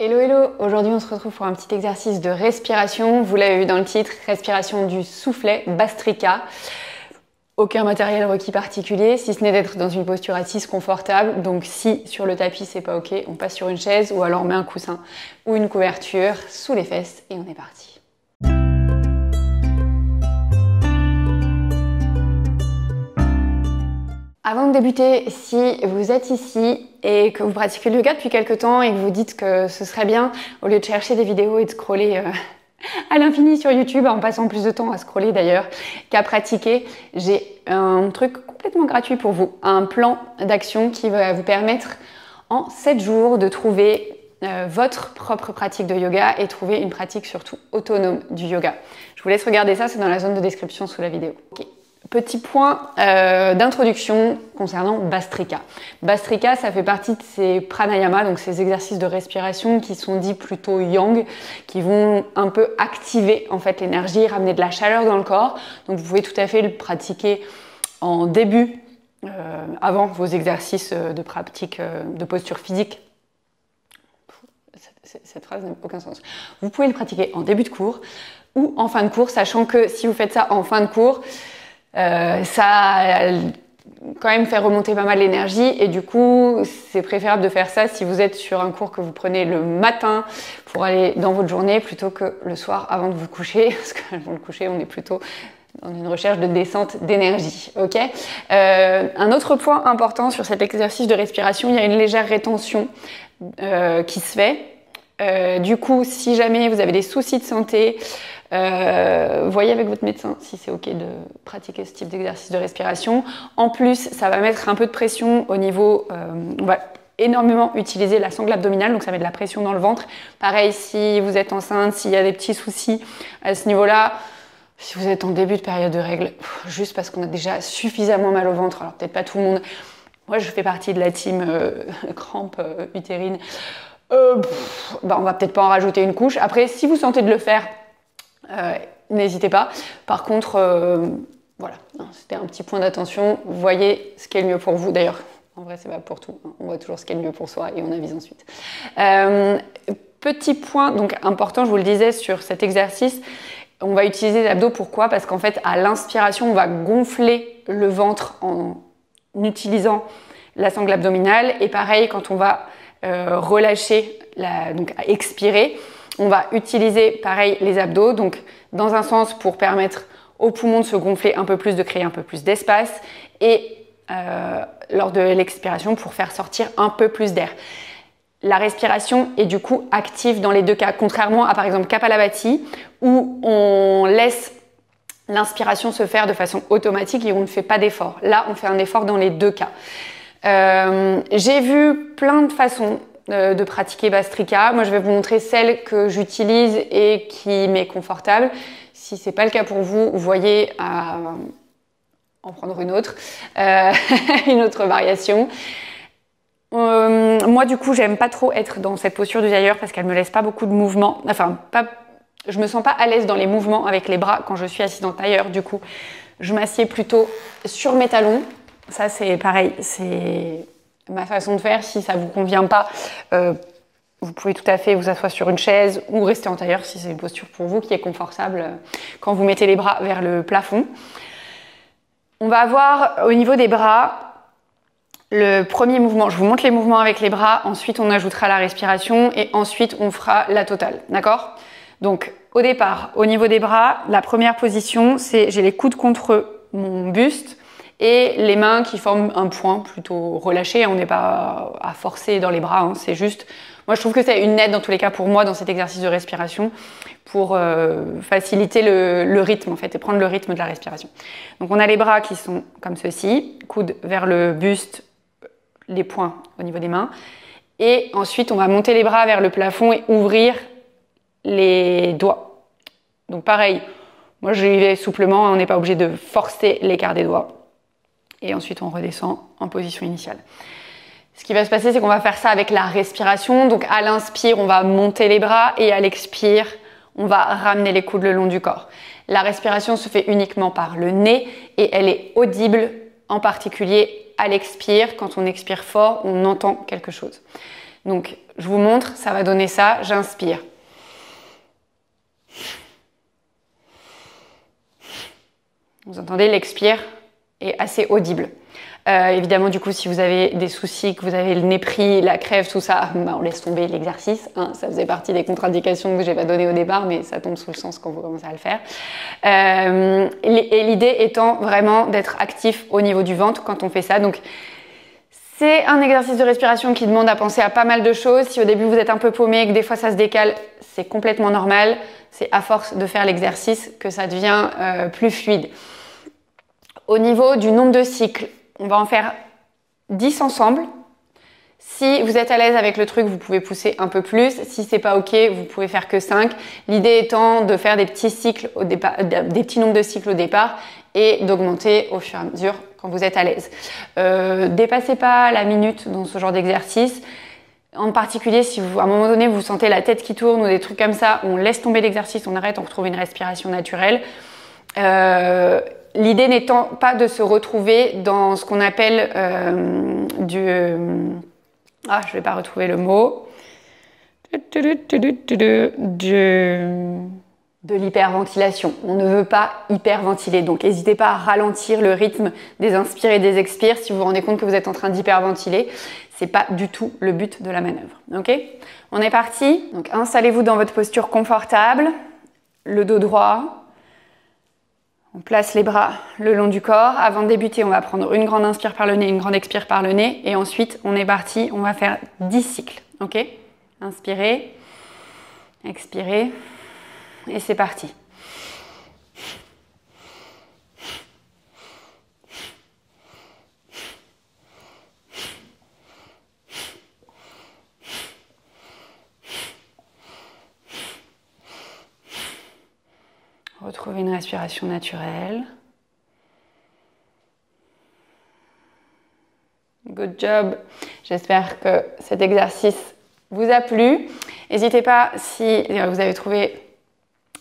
Hello hello, aujourd'hui on se retrouve pour un petit exercice de respiration. Vous l'avez vu dans le titre, respiration du soufflet, Bhastrika. Aucun matériel requis particulier, si ce n'est d'être dans une posture assise confortable. Donc si sur le tapis c'est pas ok, on passe sur une chaise ou alors on met un coussin ou une couverture sous les fesses et on est parti. Avant de débuter, si vous êtes ici et que vous pratiquez le yoga depuis quelques temps et que vous dites que ce serait bien, au lieu de chercher des vidéos et de scroller à l'infini sur YouTube, en passant plus de temps à scroller d'ailleurs qu'à pratiquer, j'ai un truc complètement gratuit pour vous, un plan d'action qui va vous permettre en 7 jours de trouver votre propre pratique de yoga et trouver une pratique surtout autonome du yoga. Je vous laisse regarder ça, c'est dans la zone de description sous la vidéo. Okay. Petit point d'introduction concernant Bhastrika. Bhastrika, ça fait partie de ces pranayamas, donc ces exercices de respiration qui sont dits plutôt yang, qui vont un peu activer en fait l'énergie, ramener de la chaleur dans le corps. Donc vous pouvez tout à fait le pratiquer en début, avant vos exercices de pratique de posture physique. Cette phrase n'a aucun sens. Vous pouvez le pratiquer en début de cours ou en fin de cours, sachant que si vous faites ça en fin de cours, ça quand même fait remonter pas mal l'énergie et du coup c'est préférable de faire ça si vous êtes sur un cours que vous prenez le matin pour aller dans votre journée plutôt que le soir avant de vous coucher, parce qu'avant de vous coucher on est plutôt dans une recherche de descente d'énergie. Ok. Un autre point important sur cet exercice de respiration, il y a une légère rétention qui se fait. Du coup, si jamais vous avez des soucis de santé, voyez avec votre médecin si c'est ok de pratiquer ce type d'exercice de respiration. En plus, ça va mettre un peu de pression au niveau, on va énormément utiliser la sangle abdominale, donc ça met de la pression dans le ventre. Pareil, si vous êtes enceinte, s'il y a des petits soucis à ce niveau-là, si vous êtes en début de période de règles, juste parce qu'on a déjà suffisamment mal au ventre, alors peut-être pas tout le monde. Moi, je fais partie de la team crampe utérine. On va peut-être pas en rajouter une couche. Après, si vous sentez de le faire, n'hésitez pas. Par contre, voilà, c'était un petit point d'attention. Voyez ce qui est le mieux pour vous. D'ailleurs, en vrai, c'est pas pour tout. On voit toujours ce qui est le mieux pour soi et on avise ensuite. Petit point donc important, je vous le disais, sur cet exercice, on va utiliser les abdos. Pourquoi? Parce qu'en fait, à l'inspiration, on va gonfler le ventre en utilisant la sangle abdominale. Et pareil, quand on va relâcher, donc à expirer, on va utiliser pareil les abdos, donc dans un sens pour permettre aux poumons de se gonfler un peu plus, de créer un peu plus d'espace et lors de l'expiration pour faire sortir un peu plus d'air. La respiration est du coup active dans les deux cas, contrairement à par exemple Kapalabhati où on laisse l'inspiration se faire de façon automatique et on ne fait pas d'effort. Là, on fait un effort dans les deux cas. J'ai vu plein de façons de pratiquer Bhastrika. Moi, je vais vous montrer celle que j'utilise et qui m'est confortable. Si c'est pas le cas pour vous, vous voyez à en prendre une autre, une autre variation. Moi, du coup, j'aime pas trop être dans cette posture du tailleur parce qu'elle me laisse pas beaucoup de mouvement. Enfin, je me sens pas à l'aise dans les mouvements avec les bras quand je suis assise dans le tailleur. Du coup, je m'assieds plutôt sur mes talons. Ça, c'est pareil, c'est ma façon de faire. Si ça vous convient pas, vous pouvez tout à fait vous asseoir sur une chaise ou rester en tailleur si c'est une posture pour vous qui est confortable quand vous mettez les bras vers le plafond. On va avoir au niveau des bras le premier mouvement. Je vous montre les mouvements avec les bras, ensuite on ajoutera la respiration et ensuite on fera la totale, d'accord? Donc au départ, au niveau des bras, la première position, c'est j'ai les coudes contre mon buste et les mains qui forment un point plutôt relâché. On n'est pas à forcer dans les bras, hein. C'est juste... Moi, je trouve que c'est une aide dans tous les cas pour moi dans cet exercice de respiration pour faciliter le rythme en fait et prendre le rythme de la respiration. Donc, on a les bras qui sont comme ceci, coudes vers le buste, les poings au niveau des mains. Et ensuite, on va monter les bras vers le plafond et ouvrir les doigts. Donc, pareil, moi, j'y vais souplement, on n'est pas obligé de forcer l'écart des doigts. Et ensuite, on redescend en position initiale. Ce qui va se passer, c'est qu'on va faire ça avec la respiration. Donc, à l'inspire, on va monter les bras et à l'expire, on va ramener les coudes le long du corps. La respiration se fait uniquement par le nez et elle est audible, en particulier à l'expire. Quand on expire fort, on entend quelque chose. Donc, je vous montre, ça va donner ça. J'inspire. Vous entendez, l'expire est assez audible. Évidemment, du coup, si vous avez des soucis, que vous avez le nez pris, la crève, tout ça, bah, on laisse tomber l'exercice. Hein, ça faisait partie des contre-indications que je n'ai pas données au départ, mais ça tombe sous le sens quand vous commencez à le faire. Et l'idée étant vraiment d'être actif au niveau du ventre quand on fait ça. Donc, c'est un exercice de respiration qui demande à penser à pas mal de choses. Si au début vous êtes un peu paumé, que des fois ça se décale, c'est complètement normal. C'est à force de faire l'exercice que ça devient plus fluide. Au niveau du nombre de cycles, on va en faire 10 ensemble. Si vous êtes à l'aise avec le truc, vous pouvez pousser un peu plus. Si c'est pas ok, vous pouvez faire que 5. L'idée étant de faire des petits cycles au départ, des petits nombres de cycles au départ et d'augmenter au fur et à mesure quand vous êtes à l'aise. Dépassez pas la minute dans ce genre d'exercice. En particulier, si vous, à un moment donné, vous sentez la tête qui tourne ou des trucs comme ça, on laisse tomber l'exercice, on arrête, on retrouve une respiration naturelle. L'idée n'étant pas de se retrouver dans ce qu'on appelle je vais pas retrouver le mot. De l'hyperventilation. On ne veut pas hyperventiler. Donc, n'hésitez pas à ralentir le rythme des inspires et des expires si vous vous rendez compte que vous êtes en train d'hyperventiler. C'est pas du tout le but de la manœuvre. Ok ? On est parti. Donc, installez-vous dans votre posture confortable. Le dos droit. On place les bras le long du corps. Avant de débuter, on va prendre une grande inspire par le nez, une grande expire par le nez. Et ensuite, on est parti. On va faire 10 cycles. Ok ? Inspirez. Expirez. Et c'est parti. Retrouvez une respiration naturelle. Good job. J'espère que cet exercice vous a plu. N'hésitez pas, si vous avez trouvé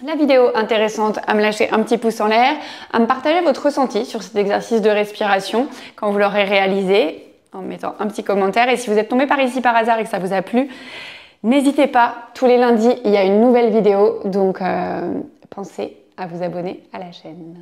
la vidéo intéressante, à me lâcher un petit pouce en l'air, à me partager votre ressenti sur cet exercice de respiration quand vous l'aurez réalisé, en mettant un petit commentaire. Et si vous êtes tombé par ici par hasard et que ça vous a plu, n'hésitez pas, tous les lundis, il y a une nouvelle vidéo, donc pensez à vous abonner à la chaîne.